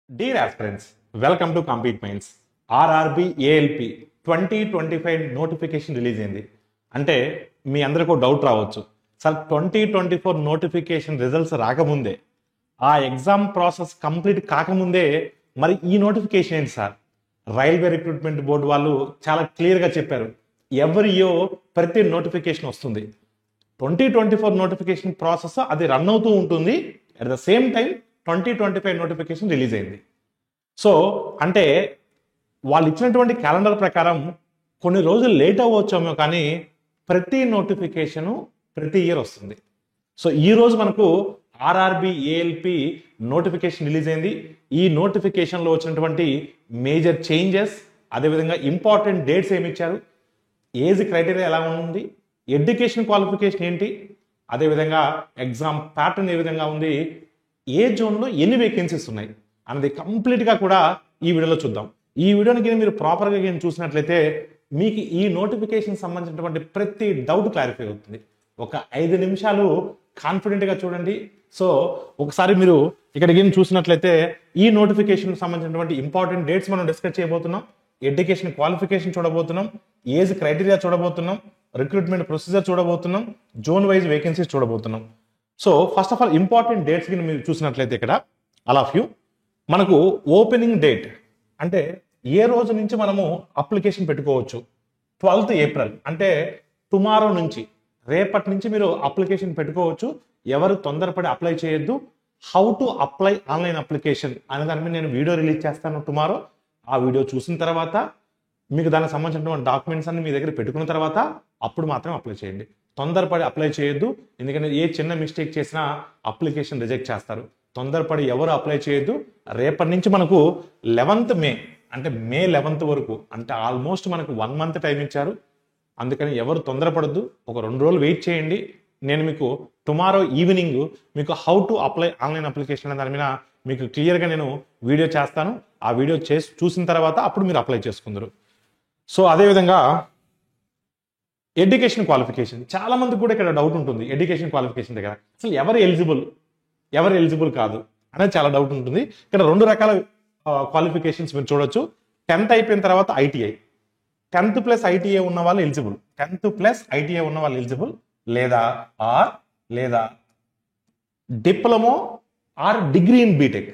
Dear aspirants, welcome to Compete Minds. RRB ALP 2025 notification release అయింది. అంటే మీ అందరికీ doubt రావచ్చు, సార్ 2024 నోటిఫికేషన్ రిజల్ట్స్ రాకముందే, ఆ ఎగ్జామ్ ప్రాసెస్ కంప్లీట్ కాకముందే మరి ఈ నోటిఫికేషన్ ఏంటి సార్? రైల్వే రిక్రూట్మెంట్ బోర్డు వాళ్ళు చాలా క్లియర్గా చెప్పారు, ఎవరి ఇయర్ ప్రతి నోటిఫికేషన్ వస్తుంది. 2024 నోటిఫికేషన్ ప్రాసెస్ అది రన్ అవుతూ ఉంటుంది. At the same time 2025 notification release అయింది. సో అంటే వాళ్ళు ఇచ్చినటువంటి క్యాలెండర్ ప్రకారం కొన్ని రోజులు లేట్ అవ్వచ్చేమో, కానీ ప్రతి నోటిఫికేషను ప్రతి ఇయర్ వస్తుంది. సో ఈ రోజు మనకు ఆర్ఆర్బి ఏఎల్పి నోటిఫికేషన్ రిలీజ్ అయింది. ఈ నోటిఫికేషన్లో వచ్చినటువంటి మేజర్ చేంజెస్, అదేవిధంగా ఇంపార్టెంట్ డేట్స్ ఏమి ఇచ్చారు, ఏజ్ క్రైటీరియా ఎలా ఉంది, ఎడ్యుకేషన్ క్వాలిఫికేషన్ ఏంటి, అదేవిధంగా ఎగ్జామ్ ప్యాటర్న్ ఏ విధంగా ఉంది, ఏ జోన్లో ఎన్ని వేకెన్సీస్ ఉన్నాయి అన్నది కంప్లీట్గా కూడా ఈ వీడియోలో చూద్దాం. ఈ వీడియోని మీరు ప్రాపర్గా చూసినట్లయితే మీకు ఈ నోటిఫికేషన్ సంబంధించినటువంటి ప్రతి డౌట్ క్లారిఫై అవుతుంది. ఒక 5 నిమిషాలు కాన్ఫిడెంట్గా చూడండి. సో ఒకసారి మీరు ఇక్కడికి చూసినట్లయితే ఈ నోటిఫికేషన్ సంబంధించినటువంటి ఇంపార్టెంట్ డేట్స్ మనం డిస్కస్ చేయబోతున్నాం, ఎడ్యుకేషన్ క్వాలిఫికేషన్ చూడబోతున్నాం, ఏజ్ క్రైటీరియా చూడబోతున్నాం, రిక్రూట్మెంట్ ప్రొసీజర్ చూడబోతున్నాం, జోన్ వైజ్ వేకెన్సీస్ చూడబోతున్నాం. So first of all important dates కింద మీరు చూసినట్లయితే ఇక్కడ ఆల్ ఆఫ్ యూ మనకు ఓపెనింగ్ డేట్ అంటే ఏ రోజు నుంచి మనము అప్లికేషన్ పెట్టుకోవచ్చు, 12th ఏప్రిల్ అంటే టుమారో నుంచి, రేపటి నుంచి మీరు అప్లికేషన్ పెట్టుకోవచ్చు. ఎవరు తొందరపడి అప్లై చేయొద్దు. How to apply online application అనే దాని మీద నేను వీడియో రిలీజ్ చేస్తాను టుమారో. ఆ వీడియో చూసిన తర్వాత మీకు దానికి సంబంధించినటువంటి డాక్యుమెంట్స్ అన్ని మీ దగ్గర పెట్టుకున్న తర్వాత అప్పుడు మాత్రం అప్లై చేయండి. తొందరపడి అప్లై చేయొద్దు, ఎందుకంటే ఏ చిన్న మిస్టేక్ చేసినా అప్లికేషన్ రిజెక్ట్ చేస్తారు. తొందరపడి ఎవరు అప్లై చేయొద్దు. రేపటి నుంచి మనకు 11th మే అంటే మే 11th వరకు, అంటే ఆల్మోస్ట్ మనకు 1 month టైం ఇచ్చారు. అందుకని ఎవరు తొందరపడద్దు, ఒక 2 రోజులు వెయిట్ చేయండి. నేను మీకు టుమారో ఈవినింగ్ మీకు how to apply online application అనే దాని మీద మీకు క్లియర్గా నేను వీడియో చేస్తాను. ఆ వీడియో చూసిన తర్వాత అప్పుడు మీరు అప్లై చేసుకుందరు. సో అదేవిధంగా ఎడ్యుకేషన్ క్వాలిఫికేషన్, చాలా మందికి కూడా ఇక్కడ డౌట్ ఉంటుంది. ఎడ్యుకేషన్ క్వాలిఫికేషన్ దగ్గర అసలు ఎవరు ఎలిజిబుల్ కాదు అనేది చాలా డౌట్ ఉంటుంది. ఇక్కడ 2 రకాల క్వాలిఫికేషన్స్ మీరు చూడొచ్చు. 10th అయిపోయిన తర్వాత ఐటీఐ, 10th ప్లస్ ఐటీఐ ఉన్న వాళ్ళు ఎలిజిబుల్, 10th ప్లస్ ఐటీఐ ఉన్న వాళ్ళు ఎలిజిబుల్, లేదా diploma or degree in BTech.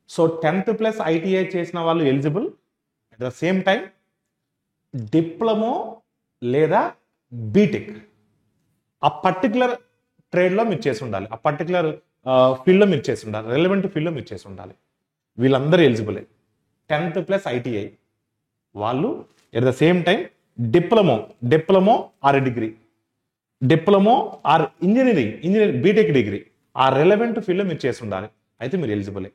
So 10th plus ITI చేసిన వాళ్ళు eligible. At the same time diploma లేదా బీటెక్ ఆ పర్టికులర్ ట్రేడ్లో మీరు చేసి ఉండాలి, ఆ పర్టికులర్ ఫీల్డ్లో మీరు చేసి ఉండాలి, రెలవెంట్ ఫీల్డ్లో మీరు చేసి ఉండాలి. వీళ్ళందరూ ఎలిజిబులే. 10th ప్లస్ ఐటీఐ వాళ్ళు at the same time diploma or degree, diploma or engineering BTech degree ఆ రెలవెంట్ ఫీల్డ్లో మీరు చేసి ఉండాలి, అయితే మీరు ఎలిజిబులే.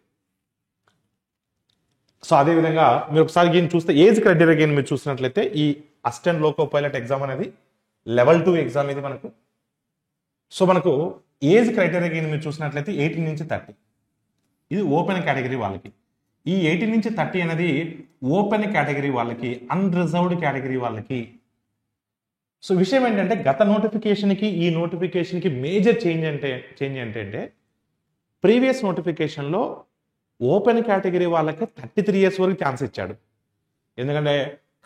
సో అదేవిధంగా మీరు ఒకసారి చూస్తే ఏజ్ క్రైటీరియా మీరు చూసినట్లయితే ఈ అసిస్టెంట్ లోకో పైలట్ ఎగ్జామ్ అనేది లెవెల్ 2 ఎగ్జామ్ ఇది మనకు. సో మనకు ఏజ్ క్రైటీరియా మీరు చూసినట్లయితే 18 నుంచి 30 ఇది ఓపెన్ కేటగిరీ వాళ్ళకి. ఈ 18 నుంచి 30 అనేది ఓపెన్ కేటగిరీ వాళ్ళకి, అన్రిజర్వ్డ్ కేటగిరీ వాళ్ళకి. సో విషయం ఏంటంటే గత నోటిఫికేషన్కి ఈ నోటిఫికేషన్కి మేజర్ చేంజ్ ఏంటంటే ప్రీవియస్ నోటిఫికేషన్లో ఓపెన్ కేటగిరీ వాళ్ళకి 33 years వరకు ఛాన్స్ ఇచ్చాడు. ఎందుకంటే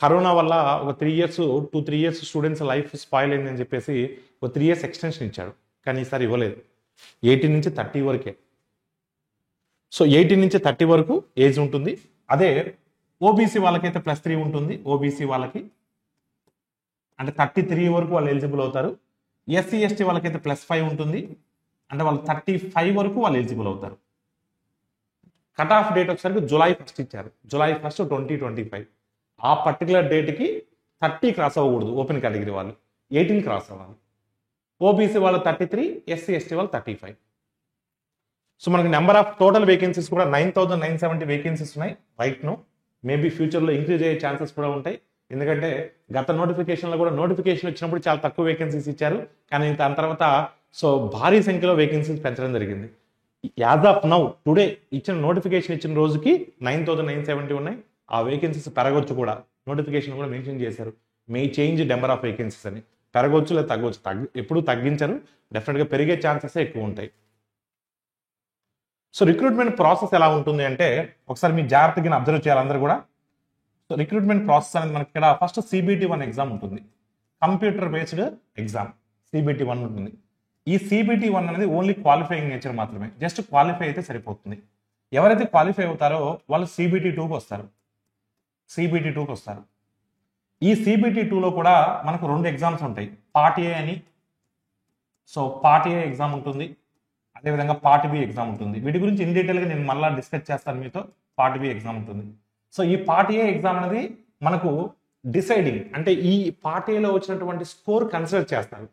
కరోనా వల్ల ఒక 3 years స్టూడెంట్స్ లైఫ్ స్పాయిల్ అయిందని చెప్పేసి ఒక 3 years ఎక్స్టెన్షన్ ఇచ్చాడు. కానీ ఈసారి ఇవ్వలేదు, 18 నుంచి 30 వరకే. సో 18 నుంచి 30 వరకు ఏజ్ ఉంటుంది. అదే ఓబీసీ వాళ్ళకైతే +3 ఉంటుంది. ఓబీసీ వాళ్ళకి అంటే 33 వరకు వాళ్ళు ఎలిజిబుల్ అవుతారు. ఎస్సీ ఎస్టీ వాళ్ళకైతే +5 ఉంటుంది, అంటే వాళ్ళు 35 వరకు వాళ్ళు ఎలిజిబుల్ అవుతారు. కట్ ఆఫ్ డేట్ ఒకసారి July 1st ఇచ్చారు, July 1st 2025. ఆ పర్టికులర్ డేట్కి 30 క్రాస్ అవ్వకూడదు ఓపెన్ కేటగిరీ వాళ్ళు, 18 క్రాస్ అవ్వాలి. ఓబీసీ వాళ్ళు 33, ఎస్సీ ఎస్టీ వాళ్ళు 35. సో మనకి నెంబర్ ఆఫ్ టోటల్ వేకెన్సీస్ కూడా 9,970 వేకెన్సీస్ ఉన్నాయి రైట్ నో. మేబీ ఫ్యూచర్లో ఇంక్రీజ్ అయ్యే ఛాన్సెస్ కూడా ఉంటాయి, ఎందుకంటే గత నోటిఫికేషన్లో కూడా నోటిఫికేషన్ వచ్చినప్పుడు చాలా తక్కువ వేకెన్సీస్ ఇచ్చారు, కానీ దాని తర్వాత సో భారీ సంఖ్యలో వేకెన్సీస్ పెంచడం జరిగింది. యాజ్ ఆఫ్ నౌ టుడే ఇచ్చిన నోటిఫికేషన్ ఇచ్చిన రోజుకి 9,970 ఉన్నాయి. ఆ వేకెన్సీస్ పెరగొచ్చు కూడా, నోటిఫికేషన్ కూడా మెన్షన్ చేశారు మే చేంజ్ నెంబర్ ఆఫ్ వేకెన్సీస్ అని. పెరగొచ్చు లేదా తగ్గొచ్చు, ఎప్పుడు తగ్గించరు, డెఫినెట్గా పెరిగే ఛాన్సెస్ ఎక్కువ ఉంటాయి. సో రిక్రూట్మెంట్ ప్రాసెస్ ఎలా ఉంటుంది అంటే ఒకసారి మీ జాగ్రత్తగా అబ్జర్వ్ చేయాలి అందరూ కూడా. సో రిక్రూట్మెంట్ ప్రాసెస్ అనేది మనకి ఇక్కడ ఫస్ట్ CBT-1 ఎగ్జామ్ ఉంటుంది, కంప్యూటర్ బేస్డ్ ఎగ్జామ్ CBT-1 ఉంటుంది. ఈ CBT-1 అనేది ఓన్లీ క్వాలిఫైయింగ్ నేచర్ మాత్రమే, జస్ట్ క్వాలిఫై అయితే సరిపోతుంది. ఎవరైతే క్వాలిఫై అవుతారో వాళ్ళు CBT-2కి వస్తారు. CBT-2కి వస్తారు. ఈ CBT-2లో కూడా మనకు 2 ఎగ్జామ్స్ ఉంటాయి, పార్ట్ ఏ అని. సో పార్ట్ ఏ ఎగ్జామ్ ఉంటుంది, అదేవిధంగా పార్ట్ బి ఎగ్జామ్ ఉంటుంది. వీటి గురించి ఇన్ డీటెయిల్గా నేను మళ్ళీ డిస్కస్ చేస్తాను మీతో. పార్ట్ బి ఎగ్జామ్ ఉంటుంది. సో ఈ పార్ట్ ఏ ఎగ్జామ్ అనేది మనకు డిసైడింగ్, అంటే ఈ పార్ట్ ఏలో వచ్చినటువంటి స్కోర్ కన్సిడర్ చేస్తారు.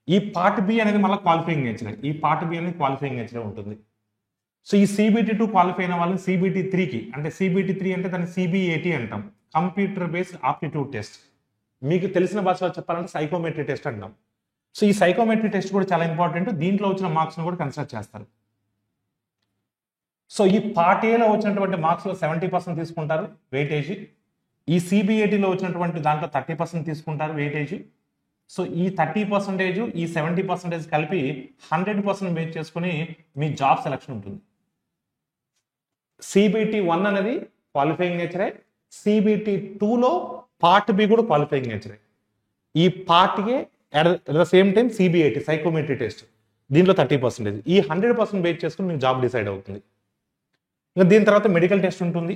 ఈ పార్ట్ బి అనేది మళ్ళీ క్వాలిఫైయింగ్ నేచర్, ఈ పార్ట్ బి అనేది క్వాలిఫైయింగ్ నేచర్ ఉంటుంది. సో ఈ CBT-2 క్వాలిఫై అయిన వాళ్ళని CBT-3కి, అంటే CBT-3 అంటే దాన్ని CBAT అంటాం, కంప్యూటర్ బేస్డ్ ఆప్టిట్యూడ్ టెస్ట్. మీకు తెలిసిన భాషలో చెప్పాలంటే సైకోమెట్రీ టెస్ట్ అంటాం. సో ఈ సైకోమెట్రీ టెస్ట్ కూడా చాలా ఇంపార్టెంట్, దీంట్లో వచ్చిన మార్క్స్ని కూడా కన్సిడర్ చేస్తారు. సో ఈ పార్ట్ ఏలో వచ్చినటువంటి మార్క్స్లో 70% తీసుకుంటారు వెయిటేజ్, ఈ CBATలో వచ్చినటువంటి దాంట్లో 30% తీసుకుంటారు వెయిటేజ్. సో ఈ 30%, ఈ 70% కలిపి 100% వెయిట్ చేసుకుని మీ జాబ్ సెలక్షన్ ఉంటుంది. CBT-1 అనేది క్వాలిఫైయింగ్ నేచరే, CBT-2లో పార్ట్ బి కూడా క్వాలిఫైయింగ్ నేచరే. ఈ part A at the same time CBAT psychometry test, దీంట్లో 30%, ఈ 100% వెయిట్ చేసుకుని మీకు జాబ్ డిసైడ్ అవుతుంది. ఇంకా దీని తర్వాత మెడికల్ టెస్ట్ ఉంటుంది,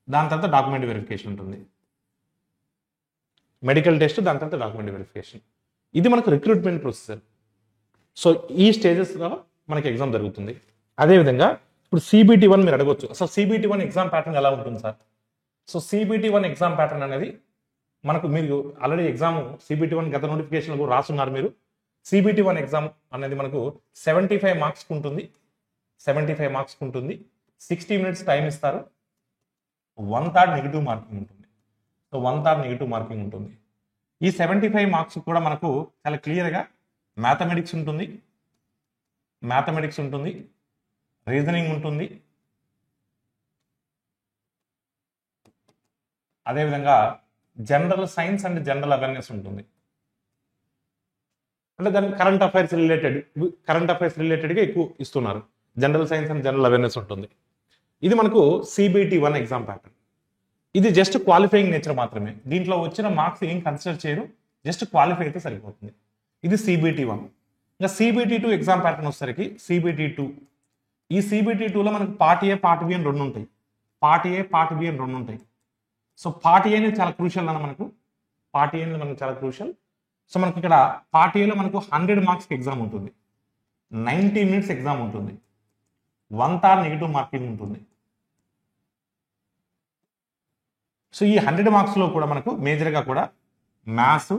దాని తర్వాత డాక్యుమెంట్ వెరిఫికేషన్ ఉంటుంది. మెడికల్ టెస్ట్, దాని తర్వాత డాక్యుమెంట్ వెరిఫికేషన్. ఇది మనకు రిక్రూట్మెంట్ ప్రొసెసర్. సో ఈ స్టేజెస్లో మనకి ఎగ్జామ్ జరుగుతుంది. అదేవిధంగా ఇప్పుడు CBT-1 మీరు అడగొచ్చు, అసలు CBT-1 ఎగ్జామ్ ప్యాటర్న్ ఎలా ఉంటుంది sir? So CBT-1 exam pattern అనేది మనకు, మీరు ఆల్రెడీ ఎగ్జామ్ CBT-1 గత నోటిఫికేషన్ కూడా రాస్తున్నారు మీరు. CBT-1 ఎగ్జామ్ అనేది మనకు 75 మార్క్స్కి ఉంటుంది, 75 మార్క్స్కి ఉంటుంది. 60 మినిట్స్ టైం ఇస్తారు. 1/3 నెగిటివ్ మార్కింగ్ ఉంటుంది. సో 1/3 నెగిటివ్ మార్కింగ్ ఉంటుంది. ఈ 75 మార్క్స్ కూడా మనకు చాలా క్లియర్గా మ్యాథమెటిక్స్ ఉంటుంది, రీజనింగ్ ఉంటుంది, అదేవిధంగా general science and general awareness ఉంటుంది. అంటే దాని కరెంట్ అఫైర్స్ రిలేటెడ్గా ఎక్కువ ఇస్తున్నారు. General science and general awareness ఉంటుంది. ఇది మనకు CBT-1 ఎగ్జామ్ ప్యాటర్న్. ఇది జస్ట్ క్వాలిఫైయింగ్ నేచర్ మాత్రమే, దీంట్లో వచ్చిన మార్క్స్ ఏం కన్సిడర్ చేయరు, జస్ట్ క్వాలిఫై అయితే సరిపోతుంది. ఇది CBT-1. ఇంకా CBT-2 ఎగ్జామ్ ప్యాటర్న్ వచ్చేసరికి CBT-2. ఈ CBT-2లో మనకు పార్ట్ ఏ, పార్ట్ బి అని 2 ఉంటాయి. సో పార్ట్ ఏ అనేది చాలా క్రూషియల్ అన్న మనకు. సో మనకి ఇక్కడ పార్ట్ ఏలో మనకు 100 మార్క్స్కి ఎగ్జామ్ ఉంటుంది, 90 మినిట్స్ ఎగ్జామ్ ఉంటుంది, 1/3 నెగిటివ్ మార్కింగ్ ఉంటుంది. సో ఈ 100 మార్క్స్లో కూడా మనకు మేజర్గా కూడా మ్యాథ్స్,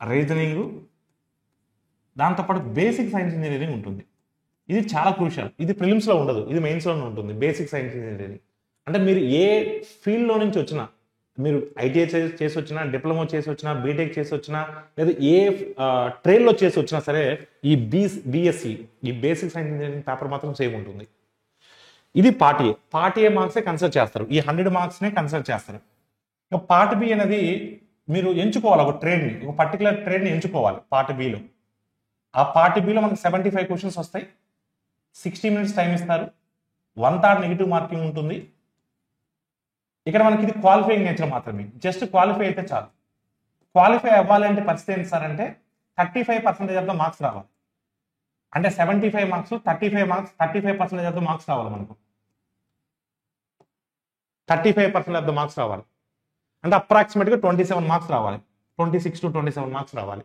రీజనింగ్, దాంతోపాటు బేసిక్ సైన్స్ ఇంజనీరింగ్ ఉంటుంది. ఇది చాలా క్రూషియల్. ఇది ప్రిలిమ్స్లో ఉండదు, ఇది మెయిన్స్లోనే ఉంటుంది. బేసిక్ సైన్స్ ఇంజనీరింగ్ అంటే మీరు ఏ ఫీల్డ్లో నుంచి వచ్చినా, మీరు ITI చేసి వచ్చినా, డిప్లొమా చేసి వచ్చినా, బీటెక్ చేసి వచ్చినా, లేదా ఏ ట్రైన్లో చేసి వచ్చినా సరే ఈ BSc, ఈ బేసిక్ సైన్స్ ఇంజనీరింగ్ పేపర్ మాత్రం సేమ్ ఉంటుంది. ఇది పార్ట్ ఏ మార్క్సే కన్సిడర్ చేస్తారు, ఈ 100 మార్క్స్నే కన్సిడర్ చేస్తారు. ఇక పార్ట్ బి అనేది మీరు ఎంచుకోవాలి, ఒక పర్టికులర్ ట్రేడ్ని ఎంచుకోవాలి. పార్ట్ బిలో, ఆ పార్ట్ బిలో మనకు 75 క్వశ్చన్స్ వస్తాయి, 60 మినిట్స్ టైం ఇస్తారు, 1/3 నెగిటివ్ మార్కింగ్ ఉంటుంది. ఇక్కడ మనకి ఇది క్వాలిఫైయింగ్ నేచర్ మాత్రమే, జస్ట్ క్వాలిఫై అయితే చాలు. క్వాలిఫై అవ్వాలంటే పరిస్థితి ఏంటి సార్ అంటే 35% ఆఫ్ ద మార్క్స్ రావాలి. అంటే 75 మార్క్స్ 35% ఆఫ్ ద మార్క్స్ రావాలి మనకు. 35% ఆఫ్ ద మార్క్స్ రావాలి అంటే అప్రాక్సిమేట్గా 27 మార్క్స్ రావాలి, 26 to 27 మార్క్స్ రావాలి.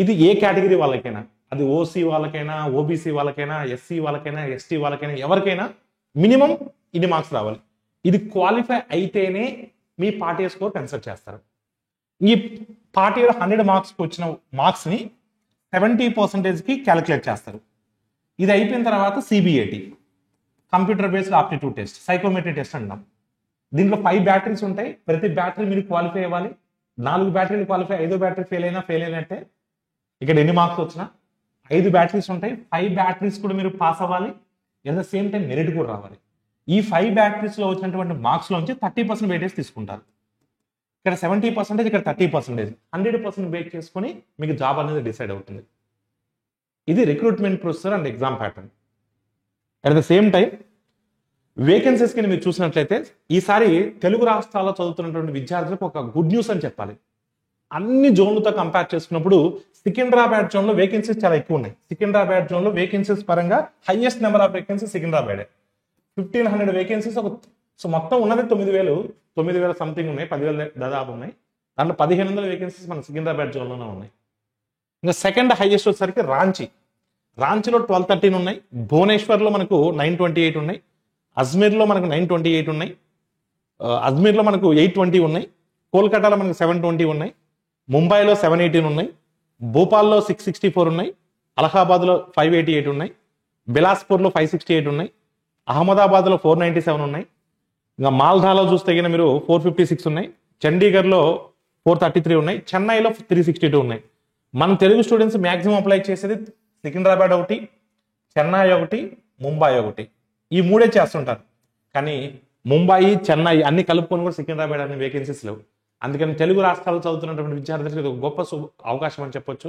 ఇది ఏ కేటగిరీ వాళ్ళకైనా, అది OC వాళ్ళకైనా, OBC వాళ్ళకైనా, SC వాళ్ళకైనా, ST వాళ్ళకైనా, ఎవరికైనా మినిమం ఇన్ని మార్క్స్ రావాలి. ఇది క్వాలిఫై అయితేనే మీ పార్ట్ ఏ స్కోర్ కన్సిడర్ చేస్తారు. ఈ పార్ట్ ఏలో 100 మార్క్స్కి వచ్చిన మార్క్స్ని 70%కి క్యాలిక్యులేట్ చేస్తారు. ఇది అయిపోయిన తర్వాత CBAT, computer based aptitude test, psychometry test అంటాం. దీంట్లో 5 బ్యాటరీస్ ఉంటాయి. ప్రతి బ్యాటరీ మీరు క్వాలిఫై అవ్వాలి. 4 బ్యాటరీలు క్వాలిఫై, 5వ బ్యాటరీ ఫెయిల్ అయినట్టే. ఇక్కడ ఎన్ని మార్క్స్ వచ్చినా 5 బ్యాటరీస్ ఉంటాయి. 5 బ్యాటరీస్ కూడా మీరు పాస్ అవ్వాలి. At the same time merit కూడా రావాలి. ఈ 5 బ్యాటరీస్లో వచ్చినటువంటి మార్క్స్లోంచి 30% వెయిటేజ్ తీసుకుంటారు. ఇక్కడ 70%, ఇక్కడ 30%, 100% బేక్ చేసుకొని మీకు జాబ్ అనేది డిసైడ్ అవుతుంది. ఇది recruitment processor and exam pattern. At the same time వేకెన్సీస్కి మీరు చూసినట్లయితే ఈసారి తెలుగు రాష్ట్రాల్లో చదువుతున్నటువంటి విద్యార్థులకు ఒక గుడ్ న్యూస్ అని చెప్పాలి. అన్ని జోన్లతో కంపేర్ చేసుకున్నప్పుడు సికింద్రాబాద్ జోన్లో వేకెన్సీస్ చాలా ఎక్కువ ఉన్నాయి. సికింద్రాబాద్ జోన్లో వేకెన్సీస్ పరంగా హైయెస్ట్ నెంబర్ ఆఫ్ వేకెన్సీస్ సికింద్రాబాదే. 1500 వేకెన్సీస్. సో మొత్తం ఉన్నది 9,000 సంథింగ్ ఉన్నాయి, 10,000 దాదాపు ఉన్నాయి. దాంట్లో 1,500 వేకెన్సీస్ మన సికింద్రాబాద్ జోన్లోనే ఉన్నాయి. ఇంకా సెకండ్ హైయెస్ట్ వచ్చేసరికి రాంచీలో 1213 ఉన్నాయి. భువనేశ్వర్లో మనకు 928 ఉన్నాయి. అజ్మీర్లో మనకు 928 ఉన్నాయి. అజ్మీర్లో మనకు 820 ఉన్నాయి. కోల్కతాలో మనకు 720 ఉన్నాయి. ముంబైలో 718 ఉన్నాయి. భోపాల్లో 664 ఉన్నాయి. అలహాబాద్లో 588 ఉన్నాయి. బిలాస్పూర్లో 568 ఉన్నాయి. అహ్మదాబాద్లో 497 ఉన్నాయి. ఇంకా మాల్దాలో చూస్తే కనుక మీరు 456 ఉన్నాయి. చండీగఢ్లో 433 ఉన్నాయి. చెన్నైలో 362 ఉన్నాయి. మన తెలుగు స్టూడెంట్స్ మ్యాక్సిమం అప్లై చేసేది సికింద్రాబాద్ ఒకటి, చెన్నై ఒకటి, ముంబై ఒకటి, ఈ మూడే చేస్తుంటారు. కానీ ముంబై, చెన్నై అన్ని కలుపుకొని కూడా సికింద్రాబాద్ అనే వేకెన్సీస్ లేవు. అందుకని తెలుగు రాష్ట్రాలు చదువుతున్నటువంటి విద్యార్థులకు ఇది ఒక గొప్ప అవకాశం అని చెప్పొచ్చు.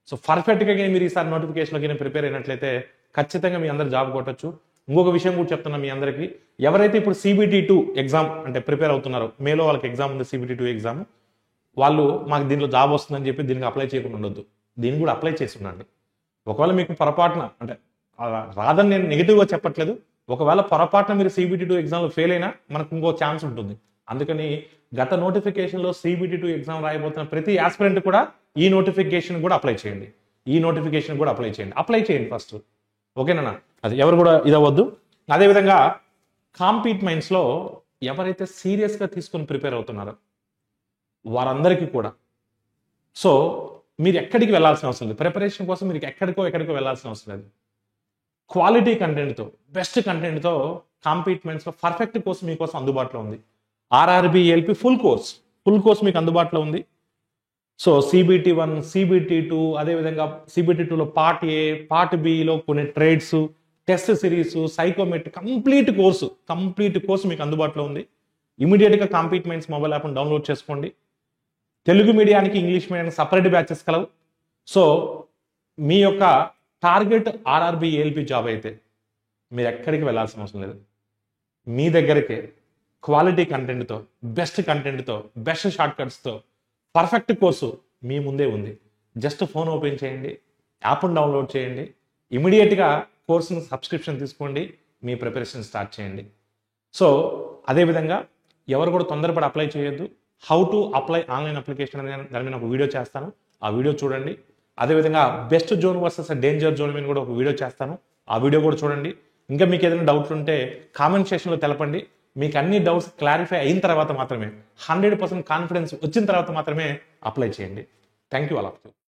సో పర్ఫెక్ట్గా మీరు ఈసారి నోటిఫికేషన్లోకి ప్రిపేర్ అయినట్లయితే ఖచ్చితంగా మీ అందరు జాబ్ కొట్టచ్చు. ఇంకొక విషయం కూడా చెప్తున్నా మీ అందరికీ, ఎవరైతే ఇప్పుడు CBT2 ఎగ్జామ్ అంటే ప్రిపేర్ అవుతున్నారో, మేలో వాళ్ళకి ఎగ్జామ్ ఉంది CBT2 ఎగ్జామ్, వాళ్ళు మాకు దీంట్లో జాబ్ వస్తుందని చెప్పి దీనికి అప్లై చేయకుండా ఉండొద్దు. దీన్ని కూడా అప్లై చేసి ఉండండి. ఒకవేళ మీకు పొరపాటున అంటే రాదని నేను నెగిటివ్గా చెప్పట్లేదు, ఒకవేళ పొరపాటున మీరు CBT2 ఎగ్జామ్లో ఫెయిల్ అయినా మనకు ఇంకో ఛాన్స్ ఉంటుంది. అందుకని గత నోటిఫికేషన్లో CBT2 ఎగ్జామ్ రాయబోతున్న ప్రతి ఆస్పిరెంట్ కూడా ఈ నోటిఫికేషన్ కూడా అప్లై చేయండి. అప్లై చేయండి ఫస్ట్. ఓకేనా? అది ఎవరు కూడా ఇదవద్దు. అదేవిధంగా కాంపీట్ మైండ్స్లో ఎవరైతే సీరియస్గా తీసుకొని ప్రిపేర్ అవుతున్నారో వారందరికీ కూడా, సో మీరు ఎక్కడికి వెళ్ళాల్సిన అవసరం లేదు. ప్రిపరేషన్ కోసం మీరు ఎక్కడికో వెళ్ళాల్సిన అవసరం లేదు. క్వాలిటీ కంటెంట్తో, బెస్ట్ కంటెంట్తో కాంపీట్ మైండ్స్లో పర్ఫెక్ట్ కోర్స్ మీకోసం అందుబాటులో ఉంది. RRB ALP ఫుల్ కోర్స్ మీకు అందుబాటులో ఉంది. సో CBT1, CBT2, అదేవిధంగా CBT2లో పార్ట్ A, పార్ట్ Bలో కొన్ని trades, test series, psychometric complete course మీకు అందుబాటులో ఉంది. ఇమీడియట్గా కాంపీట్ మైండ్స్ మొబైల్ యాప్ను డౌన్లోడ్ చేసుకోండి. తెలుగు మీడియానికి, ఇంగ్లీష్ మీడియానికి సపరేట్ బ్యాచెస్ కలవు. సో మీ యొక్క టార్గెట్ RRB ALP జాబ్ అయితే మీరు ఎక్కడికి వెళ్ళాల్సిన అవసరం లేదు. మీ దగ్గరికే క్వాలిటీ కంటెంట్తో, బెస్ట్ షార్ట్ కట్స్తో పర్ఫెక్ట్ కోర్సు మీ ముందే ఉంది. జస్ట్ ఫోన్ ఓపెన్ చేయండి, యాప్ను డౌన్లోడ్ చేయండి, ఇమీడియట్గా కోర్సును సబ్స్క్రిప్షన్ తీసుకోండి, మీ ప్రిపరేషన్ స్టార్ట్ చేయండి. సో అదేవిధంగా ఎవరు కూడా తొందరపడి అప్లై చేయొద్దు. How to apply online application అనే దాని మీద ఒక వీడియో చేస్తాను, ఆ వీడియో చూడండి. అదేవిధంగా best zone versus danger zone మీద కూడా ఒక వీడియో చేస్తాను, ఆ వీడియో కూడా చూడండి. ఇంకా మీకు ఏదైనా డౌట్లు ఉంటే కామెంట్ సెక్షన్లో తెలపండి. మీకు అన్ని డౌట్స్ క్లారిఫై అయిన తర్వాత మాత్రమే, 100% కాన్ఫిడెన్స్ వచ్చిన తర్వాత మాత్రమే అప్లై చేయండి. Thank you all of you.